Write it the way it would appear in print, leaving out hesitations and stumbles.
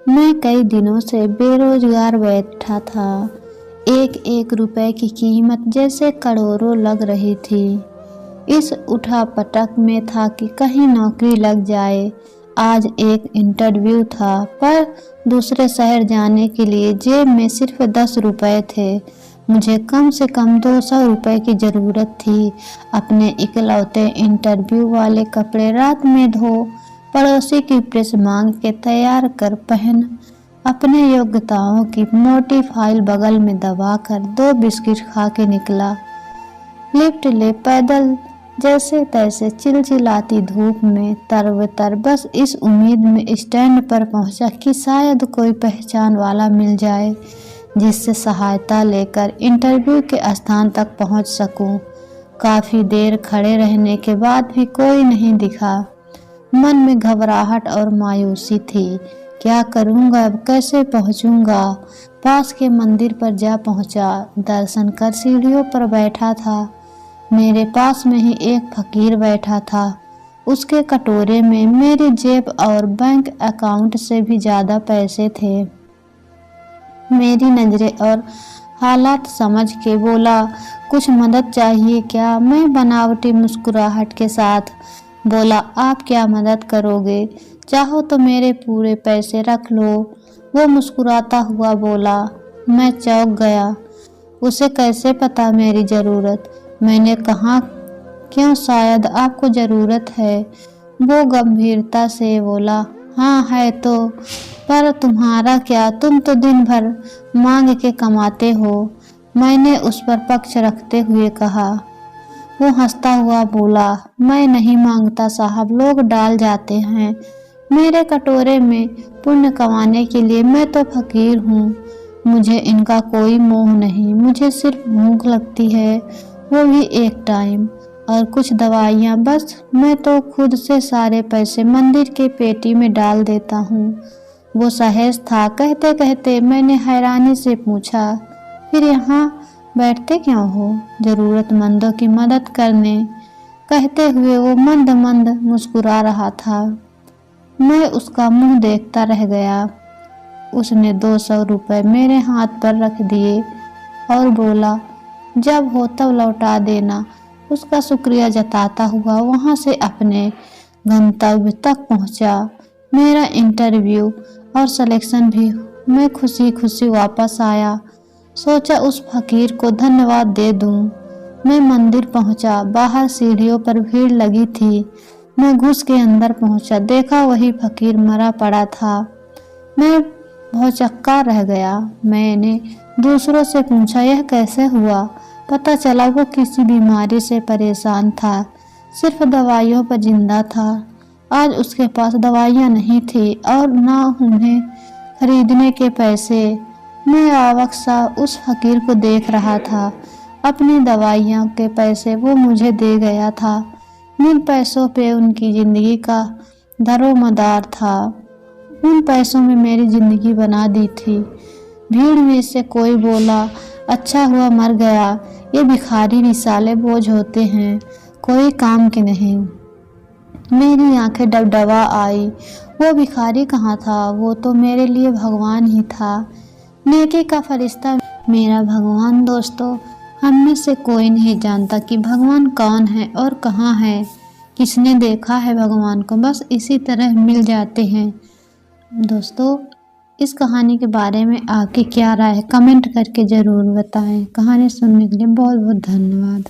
मैं कई दिनों से बेरोजगार बैठा था। एक एक रुपए की कीमत जैसे करोड़ों लग रही थी। इस उठापटक में था कि कहीं नौकरी लग जाए। आज एक इंटरव्यू था, पर दूसरे शहर जाने के लिए जेब में सिर्फ 10 रुपए थे। मुझे कम से कम 200 रुपए की ज़रूरत थी। अपने इकलौते इंटरव्यू वाले कपड़े रात में धो, पड़ोसी की प्रेस मांग के तैयार कर पहन, अपने योग्यताओं की मोटी फाइल बगल में दबाकर 2 बिस्किट खा के निकला। लिफ्ट ले पैदल जैसे तैसे चिलचिलाती धूप में तरबतर, बस इस उम्मीद में स्टैंड पर पहुंचा कि शायद कोई पहचान वाला मिल जाए जिससे सहायता लेकर इंटरव्यू के स्थान तक पहुंच सकूं। काफ़ी देर खड़े रहने के बाद भी कोई नहीं दिखा। मन में घबराहट और मायूसी थी। क्या करूंगा, अब कैसे पहुंचूंगा? पास के मंदिर पर जा पहुंचा। दर्शन कर सीढ़ियों पर बैठा था। मेरे पास में ही एक फकीर बैठा था। उसके कटोरे में मेरी जेब और बैंक अकाउंट से भी ज़्यादा पैसे थे। मेरी नज़रें और हालात समझ के बोला, कुछ मदद चाहिए क्या? मैं बनावटी मुस्कुराहट के साथ बोला, आप क्या मदद करोगे? चाहो तो मेरे पूरे पैसे रख लो। वो मुस्कुराता हुआ बोला। मैं चौंक गया। उसे कैसे पता मेरी ज़रूरत? मैंने कहा, क्यों, शायद आपको ज़रूरत है। वो गंभीरता से बोला, हाँ है तो, पर तुम्हारा क्या, तुम तो दिन भर मांग के कमाते हो। मैंने उस पर पक्ष रखते हुए कहा। वो हंसता हुआ बोला, मैं नहीं मांगता साहब, लोग डाल जाते हैं मेरे कटोरे में पुण्य कमाने के लिए। मैं तो फकीर हूँ, मुझे इनका कोई मोह नहीं। मुझे सिर्फ भूख लगती है, वो भी एक टाइम, और कुछ दवाइयाँ, बस। मैं तो खुद से सारे पैसे मंदिर के पेटी में डाल देता हूँ। वो सहेज था। कहते कहते मैंने हैरानी से पूछा, फिर यहाँ बैठते क्यों हो? ज़रूरतमंदों की मदद करने। कहते हुए वो मंद मंद मुस्कुरा रहा था। मैं उसका मुंह देखता रह गया। उसने 200 रुपये मेरे हाथ पर रख दिए और बोला, जब हो तब लौटा देना। उसका शुक्रिया जताता हुआ वहाँ से अपने गंतव्य तक पहुँचा। मेरा इंटरव्यू और सिलेक्शन भी। मैं खुशी खुशी वापस आया। सोचा उस फकीर को धन्यवाद दे दूं। मैं मंदिर पहुंचा। बाहर सीढ़ियों पर भीड़ लगी थी। मैं घुस के अंदर पहुंचा। देखा वही फकीर मरा पड़ा था। मैं भौचक्का रह गया। मैंने दूसरों से पूछा, यह कैसे हुआ? पता चला वो किसी बीमारी से परेशान था, सिर्फ दवाइयों पर जिंदा था। आज उसके पास दवाइयाँ नहीं थी और ना उन्हें खरीदने के पैसे। मैं अवाक सा उस फकीर को देख रहा था। अपनी दवाइयाँ के पैसे वो मुझे दे गया था। जिन पैसों पे उनकी ज़िंदगी का दरोमदार था, उन पैसों में मेरी ज़िंदगी बना दी थी। भीड़ में से कोई बोला, अच्छा हुआ मर गया। ये भिखारी रिसाले बोझ होते हैं, कोई काम के नहीं। मेरी आंखें डबडबा आई। वो भिखारी कहाँ था? वो तो मेरे लिए भगवान ही था, नेकी का फरिश्ता, मेरा भगवान। दोस्तों, हम में से कोई नहीं जानता कि भगवान कौन है और कहाँ है। किसने देखा है भगवान को? बस इसी तरह मिल जाते हैं। दोस्तों, इस कहानी के बारे में आपकी क्या राय है? कमेंट करके ज़रूर बताएं। कहानी सुनने के लिए बहुत बहुत धन्यवाद।